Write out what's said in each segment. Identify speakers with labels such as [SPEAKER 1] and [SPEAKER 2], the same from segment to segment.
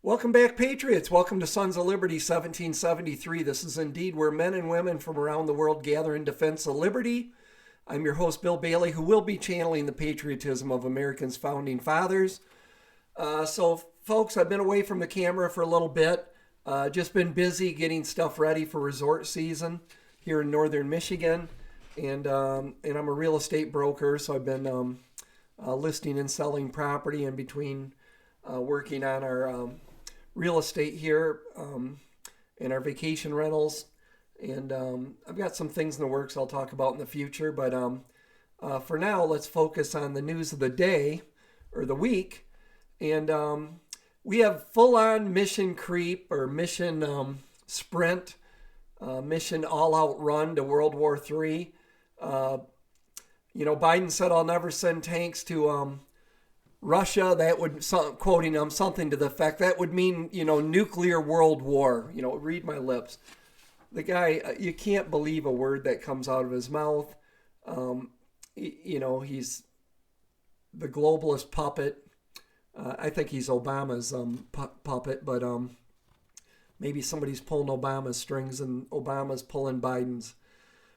[SPEAKER 1] Welcome back, Patriots. Welcome to Sons of Liberty 1773. This is indeed where men and women from around the world gather in defense of liberty. I'm your host, Bill Bailey, who will be channeling the patriotism of America's founding fathers. Folks, I've been away from the camera for a little bit. Just been busy getting stuff ready for resort season here in northern Michigan. And I'm a real estate broker, so I've been listing and selling property in between working on our real estate here and our vacation rentals. And I've got some things in the works I'll talk about in the future. But for now, let's focus on the news of the day or the week. And we have full-on mission creep or mission sprint, mission all-out run to World War III. Biden said, "I'll never send tanks to Russia." That would, quoting him, something to the effect that would mean, nuclear world war. Read my lips. The guy, you can't believe a word that comes out of his mouth. He's the globalist puppet. I think he's Obama's puppet, but maybe somebody's pulling Obama's strings and Obama's pulling Biden's.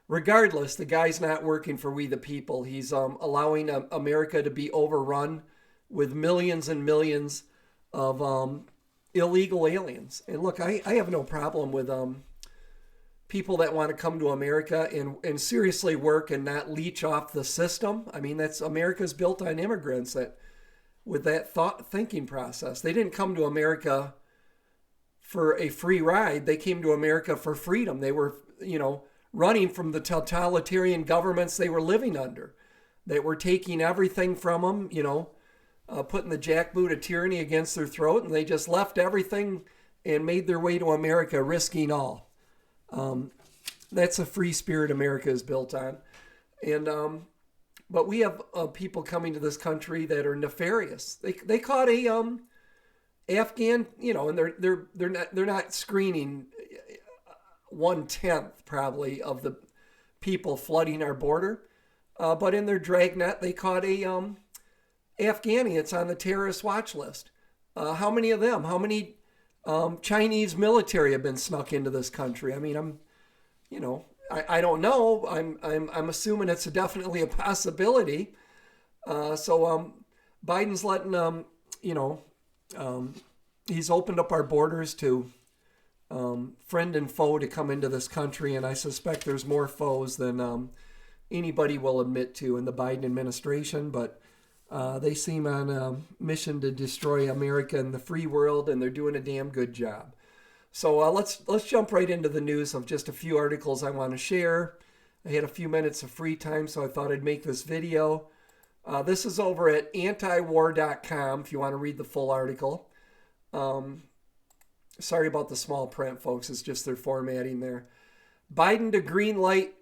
[SPEAKER 1] Regardless, the guy's not working for we the people. He's allowing America to be overrun with millions and millions of illegal aliens. And look, I have no problem with people that want to come to America and seriously work and not leech off the system. I mean, America's built on immigrants with that thinking process. They didn't come to America for a free ride. They came to America for freedom. They were, running from the totalitarian governments they were living under, that were taking everything from them, putting the jackboot of tyranny against their throat, and they just left everything and made their way to America, risking all. That's a free spirit America is built on. And but we have people coming to this country that are nefarious. They caught a Afghan, and they're not screening 1/10 probably of the people flooding our border, but in their dragnet they caught a Afghani. It's on the terrorist watch list. How many of them? How many Chinese military have been snuck into this country? I mean, I don't know. I'm assuming it's definitely a possibility. Biden's letting he's opened up our borders to friend and foe to come into this country, and I suspect there's more foes than anybody will admit to in the Biden administration. But they seem on a mission to destroy America and the free world, and they're doing a damn good job. So let's jump right into the news of just a few articles I want to share. I had a few minutes of free time, so I thought I'd make this video. This is over at antiwar.com if you want to read the full article. Sorry about the small print, folks. It's just their formatting there. Biden to green light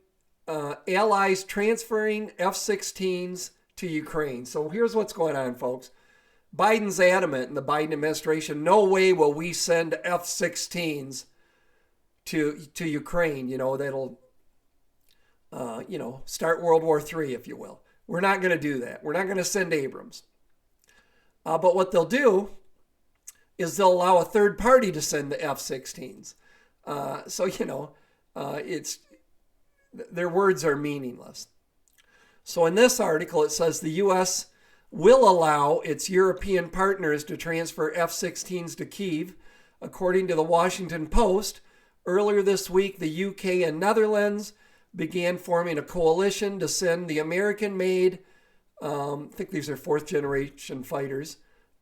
[SPEAKER 1] allies transferring F-16s to Ukraine. So here's what's going on, folks. Biden's adamant in the Biden administration, no way will we send F-16s to Ukraine. That'll, start World War III, if you will. We're not going to do that. We're not going to send Abrams. But what they'll do is they'll allow a third party to send the F-16s. It's their words are meaningless. So in this article, it says the U.S. will allow its European partners to transfer F-16s to Kyiv. According to the Washington Post, earlier this week, the UK and Netherlands began forming a coalition to send the American-made, I think these are fourth-generation fighters,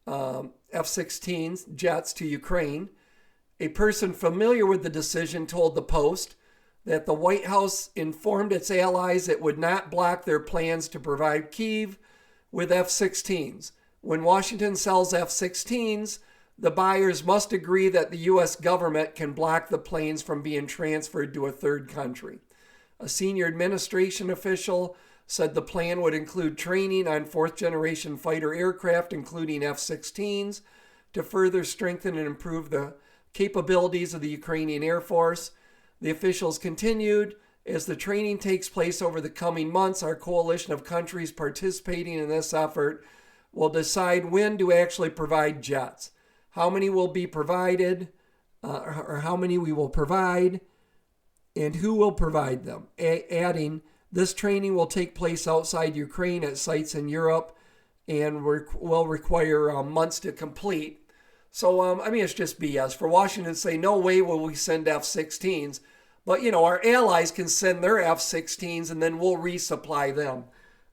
[SPEAKER 1] F-16s jets to Ukraine. A person familiar with the decision told the Post that the White House informed its allies it would not block their plans to provide Kyiv with F-16s. When Washington sells F-16s, the buyers must agree that the U.S. government can block the planes from being transferred to a third country. A senior administration official said the plan would include training on fourth-generation fighter aircraft, including F-16s, to further strengthen and improve the capabilities of the Ukrainian Air Force. The officials continued, as the training takes place over the coming months, our coalition of countries participating in this effort will decide when to actually provide jets. how many will be provided, or how many we will provide, and who will provide them. Adding, this training will take place outside Ukraine at sites in Europe and will require months to complete. So, it's just BS for Washington to say, no way will we send F-16s. But, our allies can send their F-16s and then we'll resupply them.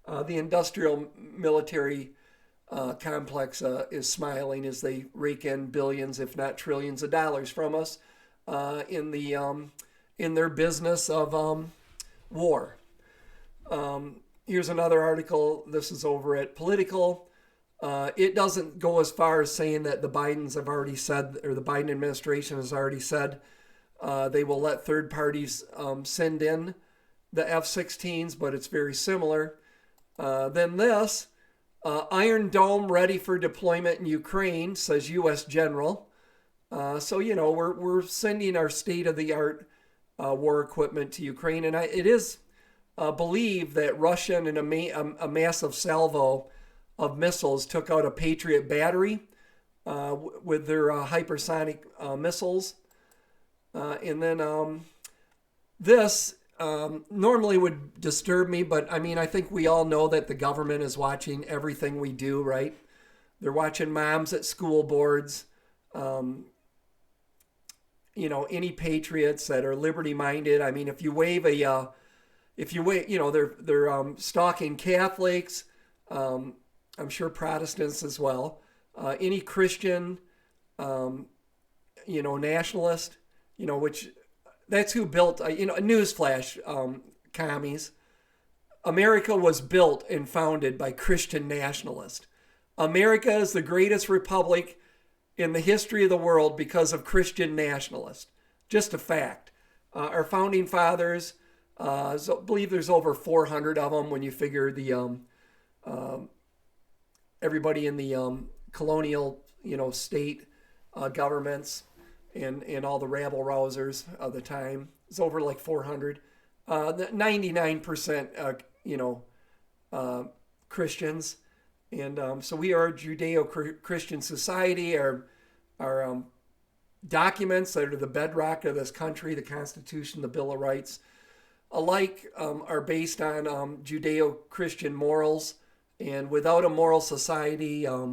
[SPEAKER 1] The industrial military complex is smiling as they rake in billions, if not trillions of dollars from us in their business of war. Here's another article. This is over at Political. It doesn't go as far as saying that the Bidens have already said, or the Biden administration has already said, they will let third parties send in the F-16s, but it's very similar. Then this, Iron Dome ready for deployment in Ukraine, says U.S. General. So, we're sending our state-of-the-art war equipment to Ukraine. And it is believed that Russian and a massive salvo of missiles took out a Patriot battery with their hypersonic missiles. And then this normally would disturb me, but I think we all know that the government is watching everything we do, right? They're watching moms at school boards, any patriots that are liberty-minded. If you wave they're stalking Catholics, I'm sure Protestants as well. Any Christian, nationalist, which that's who built, a newsflash, commies. America was built and founded by Christian nationalists. America is the greatest republic in the history of the world because of Christian nationalists. Just a fact. Our founding fathers, I believe there's over 400 of them when you figure the everybody in the colonial, state governments and all the rabble rousers of the time. It's over like 400. 99%, Christians. And so we are a Judeo-Christian society. Our documents that are the bedrock of this country, the Constitution, the Bill of Rights, alike are based on Judeo-Christian morals. And without a moral society, our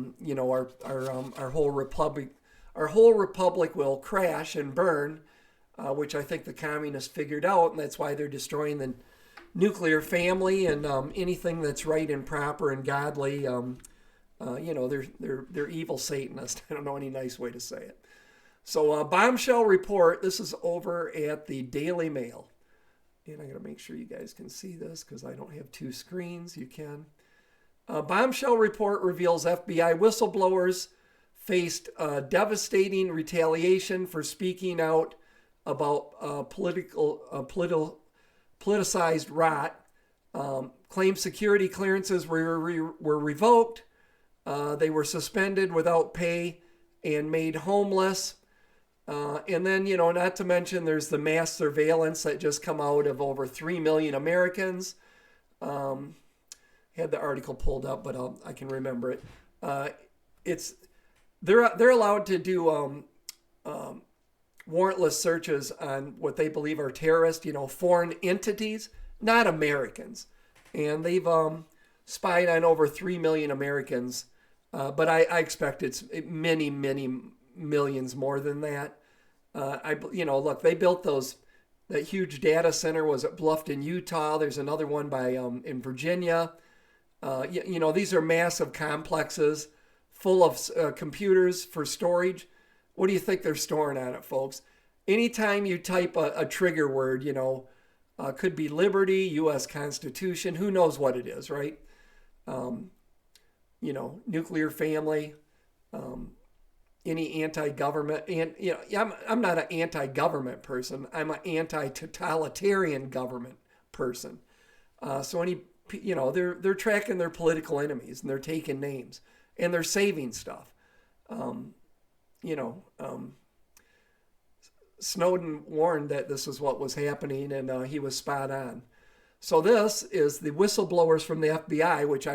[SPEAKER 1] whole republic will crash and burn, which I think the communists figured out, and that's why they're destroying the nuclear family and anything that's right and proper and godly. They're evil Satanists. I don't know any nice way to say it. So bombshell report. This is over at the Daily Mail, and I got to make sure you guys can see this because I don't have two screens. You can. Bombshell report reveals FBI whistleblowers faced devastating retaliation for speaking out about politicized rot. Claimed security clearances were revoked. They were suspended without pay and made homeless. And then, not to mention there's the mass surveillance that just come out of over 3 million Americans. Had the article pulled up, but I can remember it. They're allowed to do warrantless searches on what they believe are terrorists, foreign entities, not Americans. And they've spied on over 3 million Americans. But I expect it's many, many millions more than that. Look, they built that huge data center was at Bluffton, Utah. There's another one in Virginia. These are massive complexes full of computers for storage. What do you think they're storing on it, folks? Anytime you type a trigger word, could be liberty, U.S. Constitution, who knows what it is, right? Nuclear family, any anti-government. And, I'm not an anti-government person. I'm an anti-totalitarian government person. They're tracking their political enemies and they're taking names and they're saving stuff. Snowden warned that this is what was happening and he was spot on. So this is the whistleblowers from the FBI, which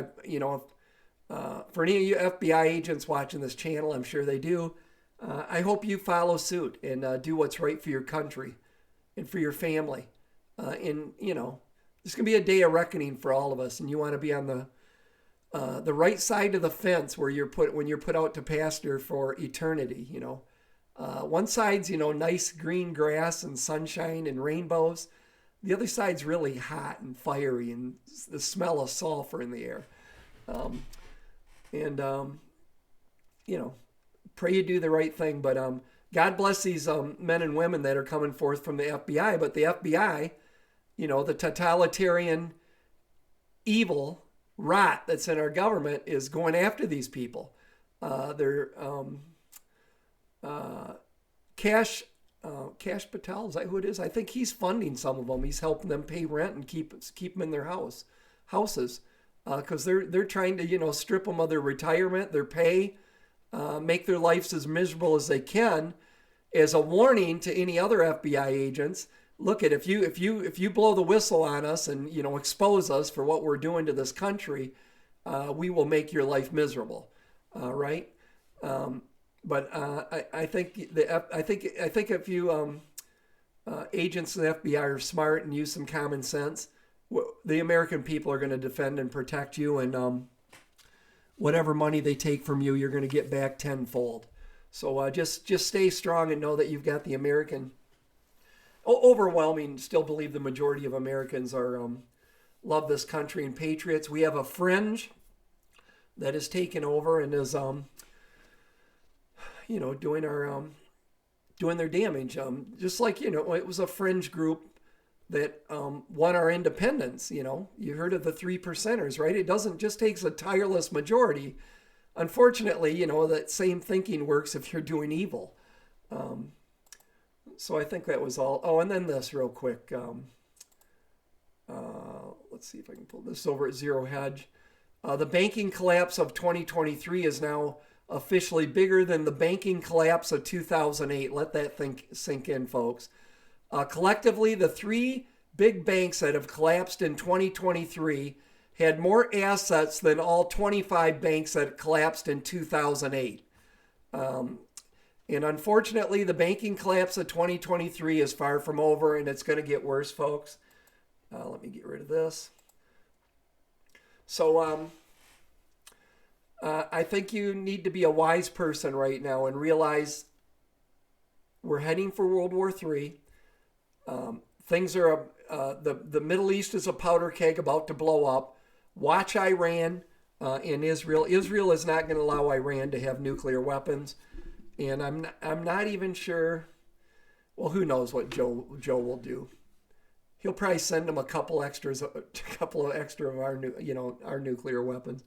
[SPEAKER 1] for any of you FBI agents watching this channel, I'm sure they do. I hope you follow suit and do what's right for your country and for your family. And there's gonna be a day of reckoning for all of us, and you want to be on the right side of the fence where when you're put out to pasture for eternity. One side's nice green grass and sunshine and rainbows. The other side's really hot and fiery and the smell of sulfur in the air. Pray you do the right thing. But God bless these men and women that are coming forth from the FBI. But the FBI, the totalitarian evil rot that's in our government is going after these people. They're Cash Patel, is that who it is? I think he's funding some of them. He's helping them pay rent and keep them in their houses, because they're trying to strip them of their retirement, their pay, make their lives as miserable as they can, as a warning to any other FBI agents. Look, if you blow the whistle on us and expose us for what we're doing to this country, we will make your life miserable. Right? But I think if you agents in the FBI are smart and use some common sense, the American people are going to defend and protect you, and whatever money they take from you, you're going to get back tenfold. So just stay strong and know that you've got the American. Overwhelming, still believe the majority of Americans are love this country and patriots. We have a fringe that is taken over and is doing their damage. Just like it was a fringe group that won our independence. You heard of the 3%ers, right? It doesn't just takes a tireless majority. Unfortunately, that same thinking works if you're doing evil. So I think that was all. Oh, and then this real quick. Let's see if I can pull this over at Zero Hedge. The banking collapse of 2023 is now officially bigger than the banking collapse of 2008. Let that sink in, folks. Collectively, the three big banks that have collapsed in 2023 had more assets than all 25 banks that collapsed in 2008. And unfortunately, the banking collapse of 2023 is far from over, and it's going to get worse, folks. Let me get rid of this. So I think you need to be a wise person right now and realize we're heading for World War III. Things are, the Middle East is a powder keg about to blow up. Watch Iran and Israel. Israel is not going to allow Iran to have nuclear weapons. And I'm not even sure. Well, who knows what Joe will do? He'll probably send them a couple of extra of our our nuclear weapons.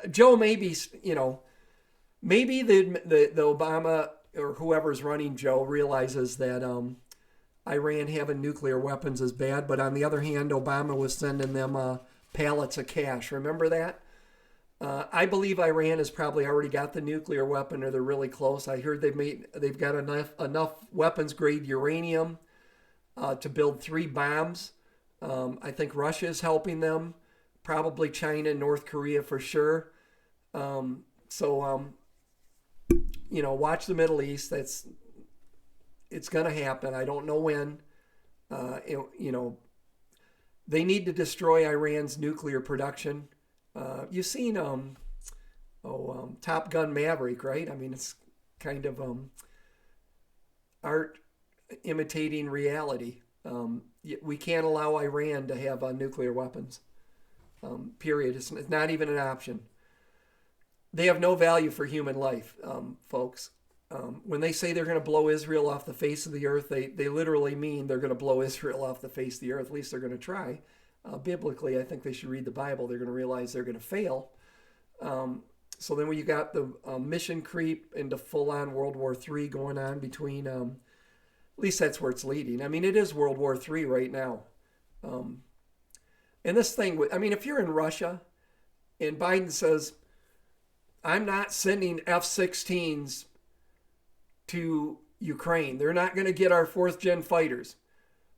[SPEAKER 1] Joe maybe maybe the Obama or whoever's running Joe realizes that Iran having nuclear weapons is bad, but on the other hand, Obama was sending them pallets of cash. Remember that? I believe Iran has probably already got the nuclear weapon, or they're really close. I heard they've got enough weapons grade uranium to build 3 bombs. I think Russia is helping them, probably China and North Korea for sure. Watch the Middle East. It's going to happen. I don't know when. They need to destroy Iran's nuclear production. You've seen Top Gun Maverick, right? I mean, it's kind of art imitating reality. We can't allow Iran to have nuclear weapons. Period. It's not even an option. They have no value for human life, folks. When they say they're going to blow Israel off the face of the earth, they literally mean they're going to blow Israel off the face of the earth. At least they're going to try. Biblically, I think they should read the Bible. They're going to realize they're going to fail. So then when you got the mission creep into full-on World War III going on between, at least that's where it's leading. I mean, it is World War III right now. And this thing, if you're in Russia and Biden says, I'm not sending F-16s to Ukraine. They're not going to get our 4th-gen fighters.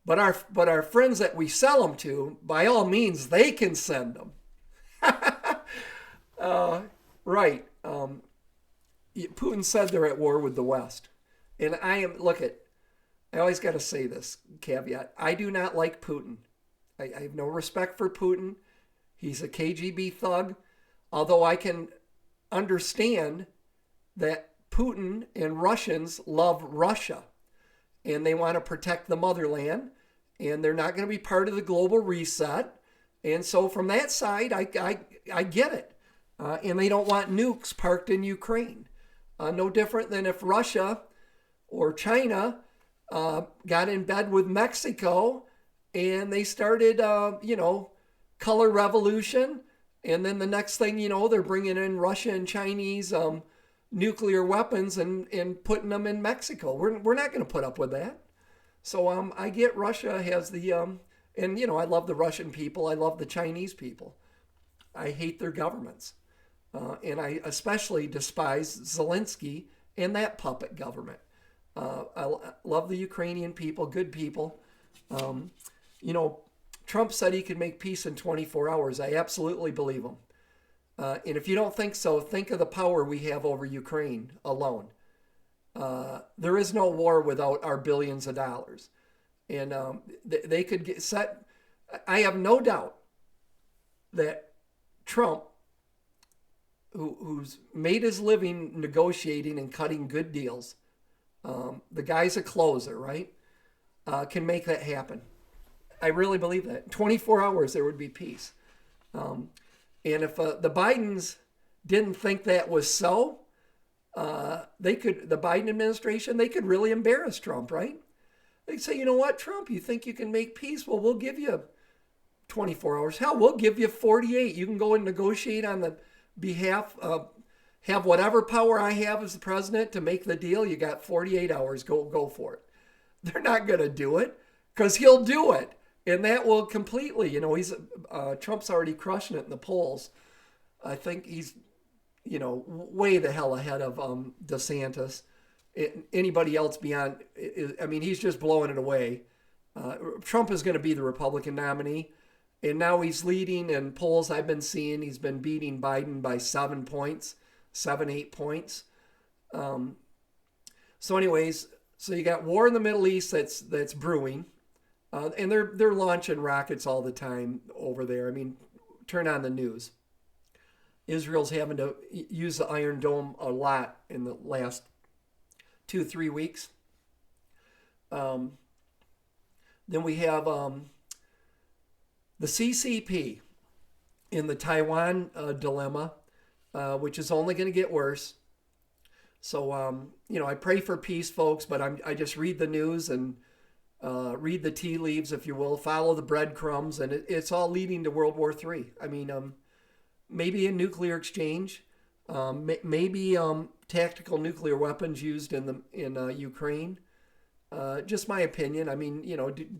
[SPEAKER 1] But our friends that we sell them to, by all means, they can send them. Right. Putin said they're at war with the West. And I always got to say this caveat. I do not like Putin. I have no respect for Putin. He's a KGB thug. Although I can understand that Putin and Russians love Russia. And they want to protect the motherland. And they're not going to be part of the global reset. And so from that side, I get it. And they don't want nukes parked in Ukraine. No different than if Russia or China got in bed with Mexico and they started, color revolution. And then the next thing you know, they're bringing in Russia and Chinese nuclear weapons and putting them in Mexico. We're not going to put up with that. So I get Russia has the, I love the Russian people. I love the Chinese people. I hate their governments. And I especially despise Zelensky and that puppet government. I love the Ukrainian people, good people. Trump said he could make peace in 24 hours. I absolutely believe him. And if you don't think so, think of the power we have over Ukraine alone. There is no war without our billions of dollars. And they could get set. I have no doubt that Trump, who's made his living negotiating and cutting good deals, the guy's a closer, right? Can make that happen. I really believe that. In 24 hours, there would be peace. And if the Bidens didn't think that was so, the Biden administration, they could really embarrass Trump, right? They'd say, you know what, Trump, you think you can make peace? Well, we'll give you 24 hours. Hell, we'll give you 48. You can go and negotiate on the behalf of, have whatever power I have as the president to make the deal. You got 48 hours. Go for it. They're not going to do it because he'll do it. And that will completely, Trump's already crushing it in the polls. I think he's, way the hell ahead of DeSantis. Anybody else beyond, he's just blowing it away. Trump is going to be the Republican nominee. And now he's leading in polls I've been seeing. He's been beating Biden by 7 points, 8 points. So you got war in the Middle East that's brewing. And they're launching rockets all the time over there. Turn on the news. Israel's having to use the Iron Dome a lot in the last 2-3 weeks. Then we have the CCP in the Taiwan dilemma, which is only going to get worse. So, I pray for peace, folks, but I just read the news and read the tea leaves, if you will, follow the breadcrumbs, and it's all leading to World War III. Maybe a nuclear exchange, maybe tactical nuclear weapons used in Ukraine. Just my opinion.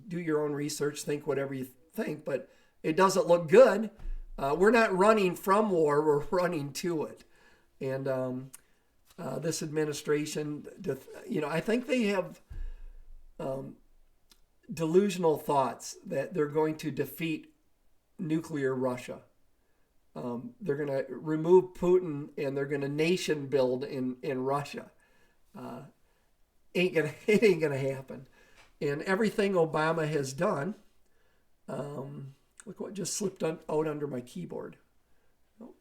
[SPEAKER 1] Do your own research, think whatever you think, but it doesn't look good. We're not running from war; we're running to it. And this administration, I think they have delusional thoughts that they're going to defeat nuclear Russia. They're going to remove Putin and they're going to nation build in Russia. It ain't gonna happen. And everything Obama has done, look what just slipped out under my keyboard. Oh,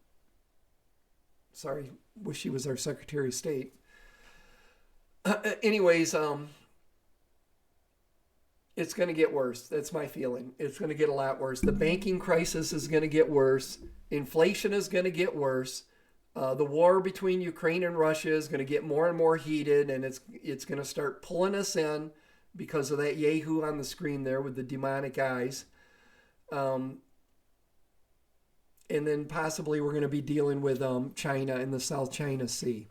[SPEAKER 1] sorry, wish he was our Secretary of State. It's going to get worse. That's my feeling. It's going to get a lot worse. The banking crisis is going to get worse. Inflation is going to get worse. The war between Ukraine and Russia is going to get more and more heated, and it's going to start pulling us in because of that yahoo on the screen there with the demonic eyes. And then possibly we're going to be dealing with China in the South China Sea.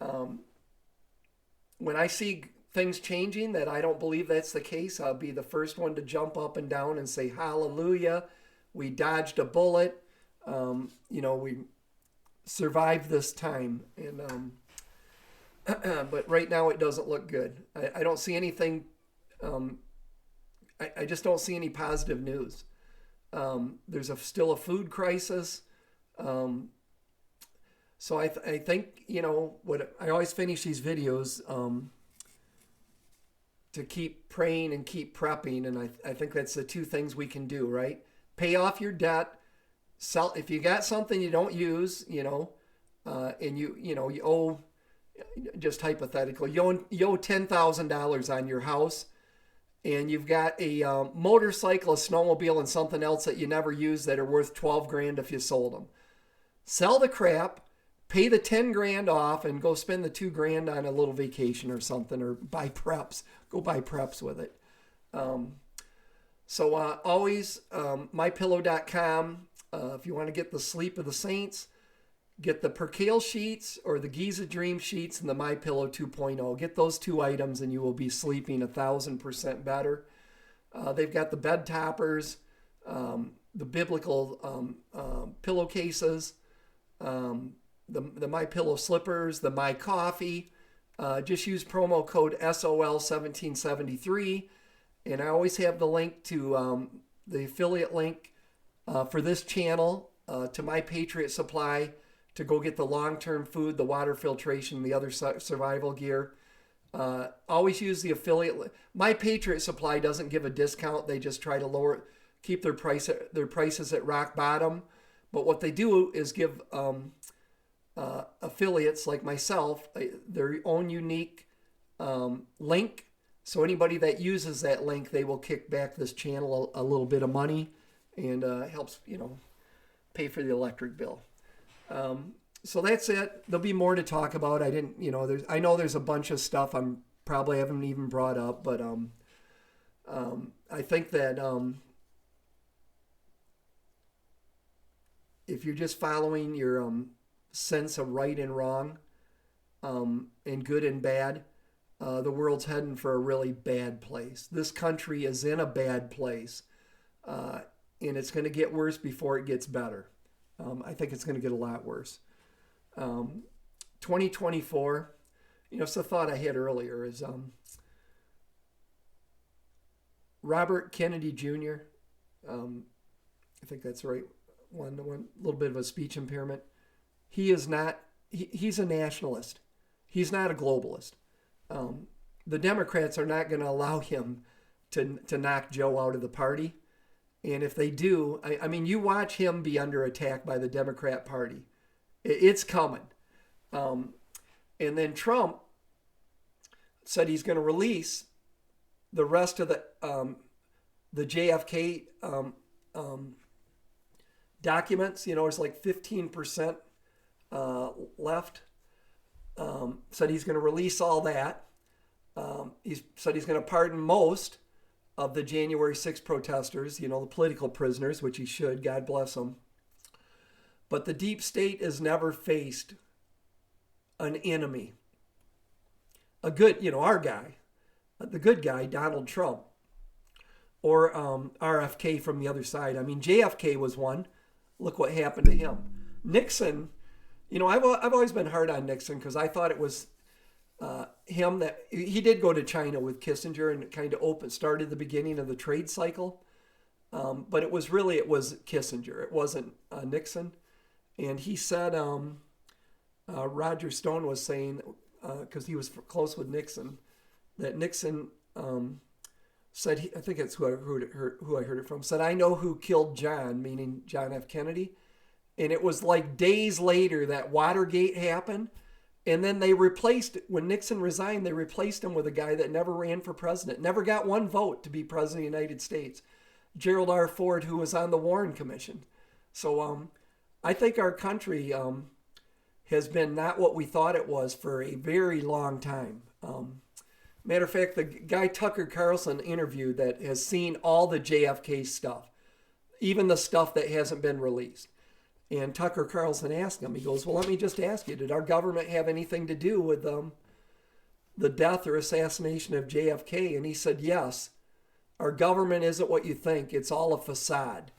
[SPEAKER 1] When I see things changing that I don't believe that's the case, I'll be the first one to jump up and down and say, hallelujah, we dodged a bullet. We survived this time. And but right now it doesn't look good. I don't see anything. I just don't see any positive news. There's still a food crisis. So I think, what I always finish these videos to keep praying and keep prepping. And I think that's the two things we can do, right? Pay off your debt. Sell if you got something you don't use, and you owe, just hypothetical, you owe $10,000 on your house, and you've got a motorcycle, a snowmobile, and something else that you never use that are worth 12 grand if you sold them. Sell the crap, pay the 10 grand off, and go spend the 2 grand on a little vacation or something, or buy preps. Go buy preps with it. So always mypillow.com. If you want to get the Sleep of the Saints, get the Percale sheets or the Giza Dream sheets and the My Pillow 2.0. Get those 2 items and you will be sleeping 1,000% better. They've got the bed toppers, the biblical pillowcases, the My Pillow slippers, the My Coffee. Just use promo code SOL1773. And I always have the link to the affiliate link for this channel to My Patriot Supply to go get the long-term food, the water filtration, the other survival gear. Always use the affiliate. My Patriot Supply doesn't give a discount. They just try to keep their prices at rock bottom. But what they do is give affiliates like myself their own unique link. So anybody that uses that link, they will kick back this channel a little bit of money, and helps, pay for the electric bill. So that's it. There'll be more to talk about. I know there's a bunch of stuff I'm probably haven't even brought up, but I think that if you're just following your sense of right and wrong, and good and bad, the world's heading for a really bad place. This country is in a bad place. And it's going to get worse before it gets better. I think it's going to get a lot worse. 2024, it's the thought I had earlier is Robert Kennedy Jr., I think that's right, one little bit of a speech impairment. He's a nationalist. He's not a globalist. The Democrats are not going to allow him to knock Joe out of the party. And if they do, I mean, you watch him be under attack by the Democrat Party. It's coming. And then Trump said he's going to release the rest of the JFK documents. There's like 15% left. Said he's going to release all that. He said he's going to pardon most of the January 6th protesters, the political prisoners, which he should, God bless them. But the deep state has never faced an enemy. A good, our guy, the good guy, Donald Trump, or RFK from the other side. I mean, JFK was one. Look what happened to him. Nixon, I've always been hard on Nixon because I thought it was him that he did go to China with Kissinger and kind of started the beginning of the trade cycle. But it was Kissinger. It wasn't Nixon. And he said, Roger Stone was saying, because he was close with Nixon, that Nixon said, I think it's who I heard it from, said, "I know who killed John," meaning John F. Kennedy. And it was like days later that Watergate happened. And then when Nixon resigned, they replaced him with a guy that never ran for president, never got one vote to be president of the United States, Gerald R. Ford, who was on the Warren Commission. So I think our country has been not what we thought it was for a very long time. Matter of fact, the guy Tucker Carlson interviewed that has seen all the JFK stuff, even the stuff that hasn't been released. And Tucker Carlson asked him, he goes, "Well, let me just ask you, did our government have anything to do with the death or assassination of JFK?" And he said, "Yes. Our government isn't what you think. It's all a facade."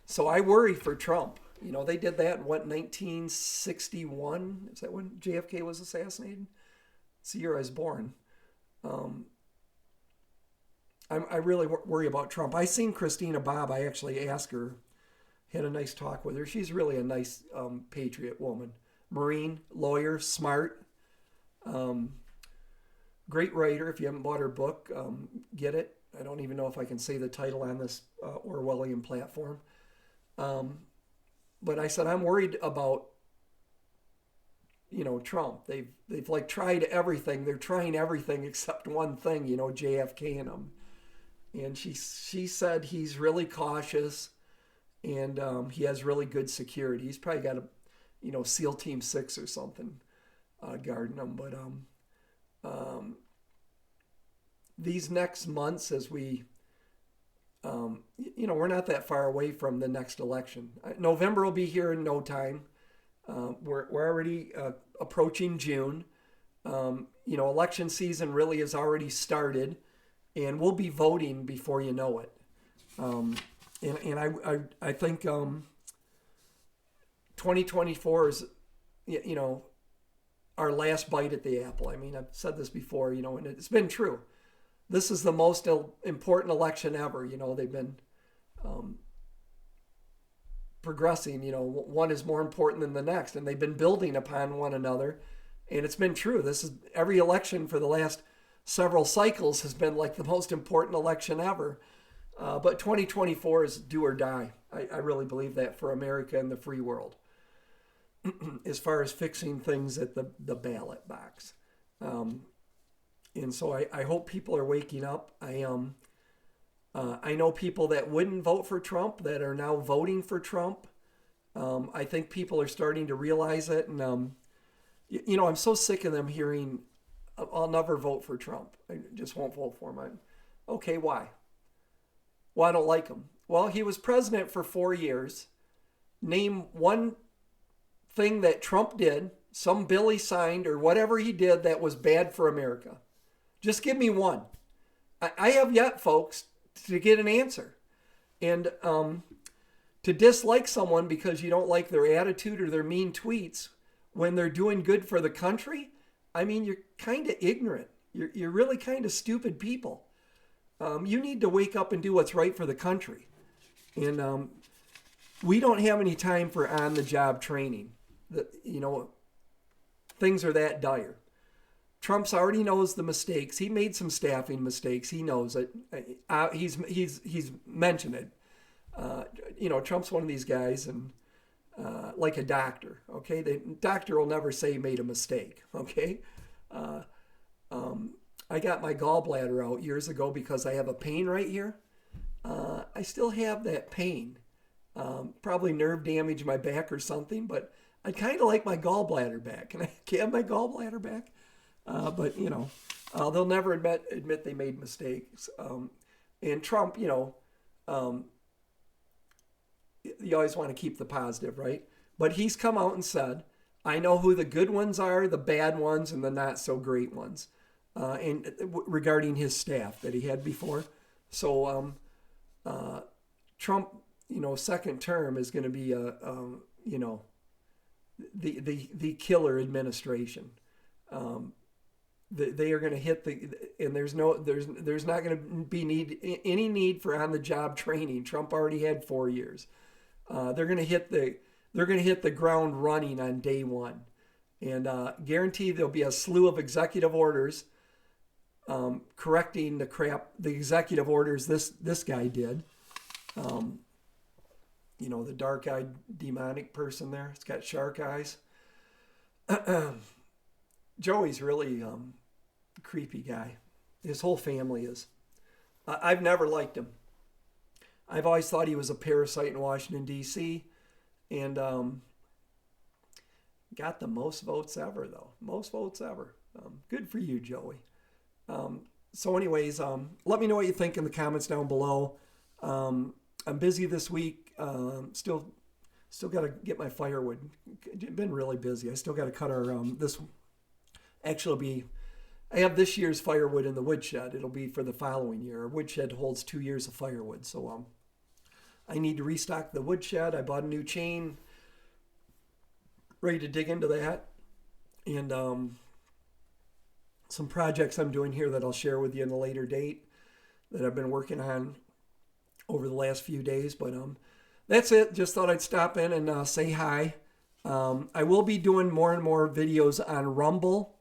[SPEAKER 1] So I worry for Trump. They did that in 1961? Is that when JFK was assassinated? It's the year I was born. I really worry about Trump. I seen Christina Bobb. I actually asked her, Had a nice talk with her. She's really a nice patriot woman. Marine, lawyer, smart, great writer. If you haven't bought her book, get it. I don't even know if I can say the title on this Orwellian platform. But I said, I'm worried about, Trump. They've like tried everything. They're trying everything except one thing, JFK and them. And she said he's really cautious, and he has really good security. He's probably got a, SEAL Team 6 or something guarding him. But these next months, as we, we're not that far away from the next election. November will be here in no time. We're already approaching June. Election season really has already started, and we'll be voting before you know it. And I think 2024 is, our last bite at the apple. I mean, I've said this before, and it's been true. This is the most important election ever. They've been progressing. One is more important than the next, and they've been building upon one another. And it's been true. This is every election for the last several cycles has been like the most important election ever. But 2024 is do or die. I really believe that for America and the free world, as far as fixing things at the ballot box. And so I hope people are waking up. I know people that wouldn't vote for Trump that are now voting for Trump. I think people are starting to realize it. And, I'm so sick of them hearing, I'll never vote for Trump. I just won't vote for him. Okay, why? Well, I don't like him. Well, he was president for 4 years. Name one thing that Trump did, some bill he signed or whatever he did that was bad for America. Just give me one. I have yet, folks, to get an answer. And to dislike someone because you don't like their attitude or their mean tweets when they're doing good for the country, I mean, you're kind of ignorant. You're really kind of stupid people. You need to wake up and do what's right for the country. And we don't have any time for on-the-job training. Things are that dire. Trump's already knows the mistakes. He made some staffing mistakes. He knows it. He's mentioned it. Trump's one of these guys, and like a doctor. Okay, the doctor will never say he made a mistake. Okay, I got my gallbladder out years ago because I have a pain right here. I still have that pain. Probably nerve damage in my back or something, but I'd kind of like my gallbladder back. Can I have my gallbladder back? But they'll never admit they made mistakes. And Trump, you always want to keep the positive, right? But he's come out and said, I know who the good ones are, the bad ones, and the not so great ones. And regarding his staff that he had before. So Trump, second term is going to be the killer administration. They are going to hit and there's not going to be any need for on-the-job training. Trump already had 4 years. They're going to hit the ground running on day one, and guarantee there'll be a slew of executive orders correcting the executive orders this guy did. The dark-eyed demonic person there. It's got shark eyes. Joey's really a creepy guy. His whole family is. I've never liked him. I've always thought he was a parasite in Washington, D.C. And got the most votes ever, though. Most votes ever. Good for you, Joey. So anyways, let me know what you think in the comments down below. I'm busy this week. Still got to get my firewood. Been really busy. I still got to cut our this. Actually, I have this year's firewood in the woodshed. It'll be for the following year. Our woodshed holds 2 years of firewood, so I need to restock the woodshed. I bought a new chain, ready to dig into that, and some projects I'm doing here that I'll share with you in a later date that I've been working on over the last few days. But that's it. Just thought I'd stop in and say hi. I will be doing more and more videos on Rumble.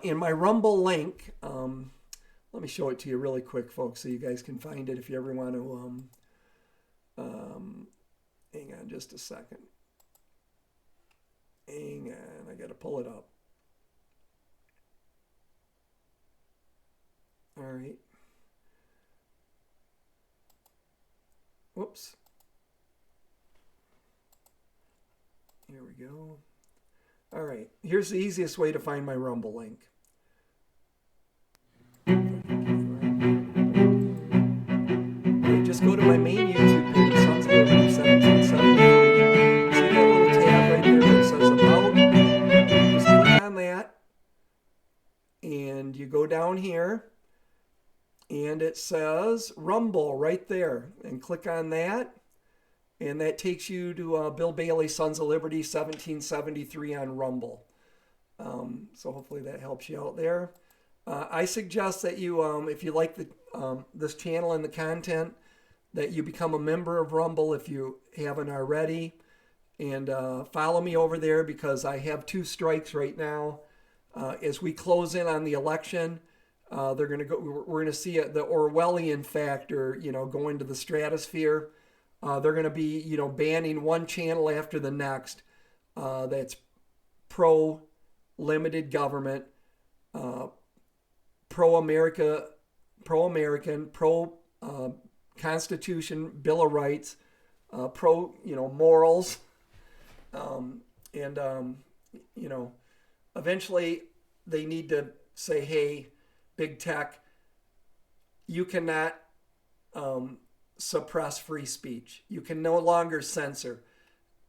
[SPEAKER 1] In my Rumble link, let me show it to you really quick, folks, so you guys can find it if you ever want to. Hang on just a second. Hang on, I got to pull it up. All right. Whoops. Here we go. All right. Here's the easiest way to find my Rumble link. Just go to my main YouTube page, Sons of Liberty 1773. See that little tab right there that says About? Just click on that. And you go down here. And it says Rumble right there. And click on that. And that takes you to Bill Bailey, Sons of Liberty 1773 on Rumble. So hopefully that helps you out there. I suggest that you, if you like this channel and the content, that you become a member of Rumble if you haven't already. And follow me over there because I have 2 strikes right now. As we close in on the election, we're going to see the Orwellian factor, go into the stratosphere. They're going to be, banning one channel after the next that's pro-limited government, pro-American, pro-Constitution, Bill of Rights, morals. Eventually they need to say, hey, big tech, you cannot suppress free speech. You can no longer censor.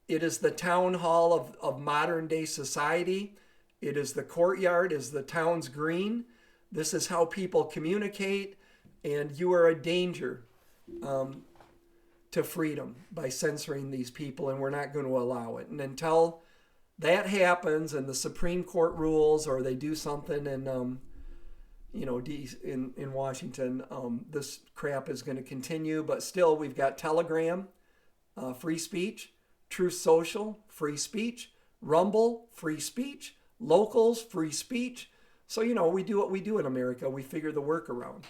[SPEAKER 1] It is the town hall of modern day society. It is the courtyard, is the town's green. This is how people communicate, and you are a danger to freedom by censoring these people, and we're not going to allow it. And until that happens and the Supreme Court rules or they do something in Washington, this crap is going to continue. But still, we've got Telegram, free speech, Truth Social, free speech, Rumble, free speech, Locals, free speech. So, we do what we do in America. We figure the workaround.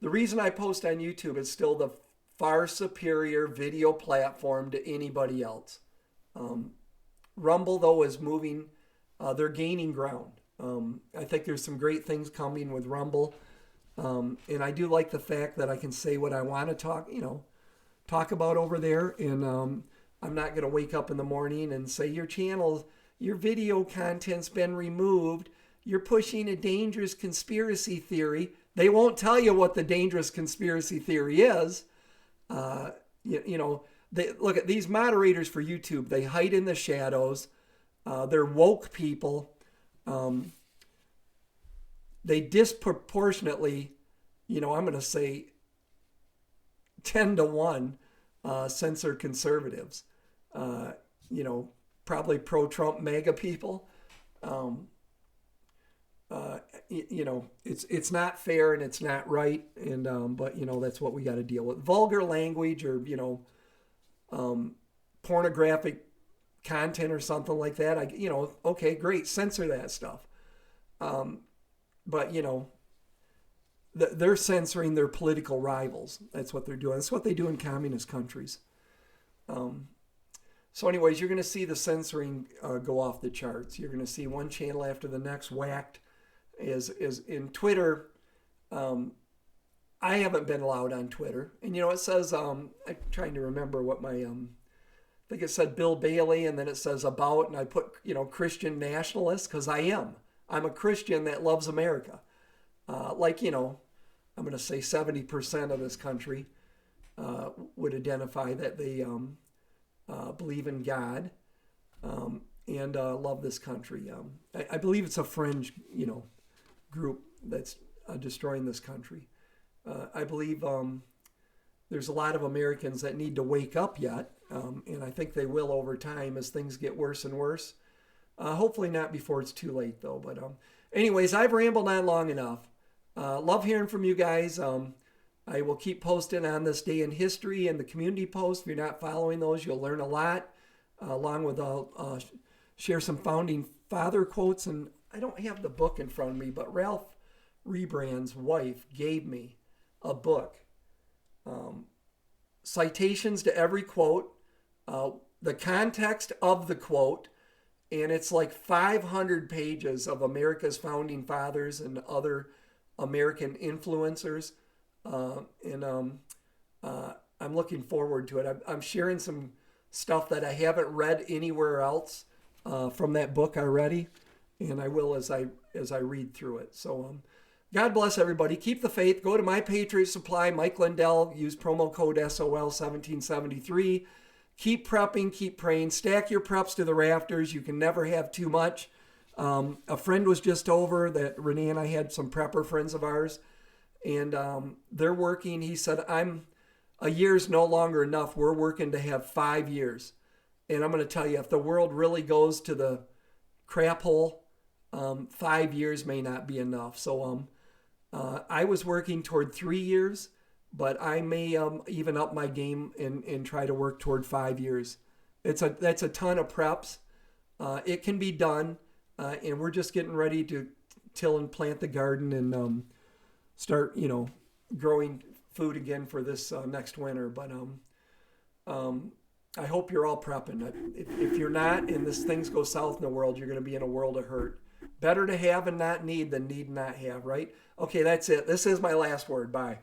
[SPEAKER 1] The reason I post on YouTube is still the far superior video platform to anybody else. Rumble, though, is moving. They're gaining ground. I think there's some great things coming with Rumble. And I do like the fact that I can say what I want to talk about over there. And I'm not going to wake up in the morning and say, your video content's been removed. You're pushing a dangerous conspiracy theory. They won't tell you what the dangerous conspiracy theory is. Look at these moderators for YouTube. They hide in the shadows. They're woke people. They disproportionately, I'm going to say 10 to 1, censor conservatives. Probably pro-Trump MAGA people. It's not fair and it's not right. And, but that's what we got to deal with. Vulgar language or, pornographic content or something like that. Okay, great. Censor that stuff. But they're censoring their political rivals. That's what they're doing. That's what they do in communist countries. So anyways, you're going to see the censoring go off the charts. You're going to see one channel after the next whacked. Is in Twitter. I haven't been allowed on Twitter. And it says, I'm trying to remember what my, I think it said Bill Bailey, and then it says About, and I put, Christian nationalist, because I am. I'm a Christian that loves America. I'm going to say 70% of this country would identify that they believe in God and love this country. I believe it's a fringe, group that's destroying this country. I believe there's a lot of Americans that need to wake up yet, and I think they will over time as things get worse and worse. Hopefully not before it's too late, though. But anyways, I've rambled on long enough. Love hearing from you guys. I will keep posting on this day in history and the community post. If you're not following those, you'll learn a lot. Along with I'll share some founding father quotes. And I don't have the book in front of me, but Ralph Rebrand's wife gave me a book. Citations to every quote, the context of the quote, and it's like 500 pages of America's founding fathers and other American influencers. I'm looking forward to it. I'm sharing some stuff that I haven't read anywhere else from that book already, and I will as I read through it. So God bless everybody. Keep the faith. Go to My Patriot Supply, Mike Lindell. Use promo code SOL1773. Keep prepping. Keep praying. Stack your preps to the rafters. You can never have too much. A friend was just over that Renee and I had some prepper friends of ours, and they're working. He said, a year's no longer enough. We're working to have 5 years. And I'm going to tell you, if the world really goes to the crap hole, 5 years may not be enough. So I was working toward 3 years, but I may even up my game and try to work toward 5 years. That's a ton of preps. It can be done, and we're just getting ready to till and plant the garden and start, growing food again for this next winter. But I hope you're all prepping. If you're not, and this things go south in the world, you're going to be in a world of hurt. Better to have and not need than need and not have, right? Okay, that's it. This is my last word. Bye.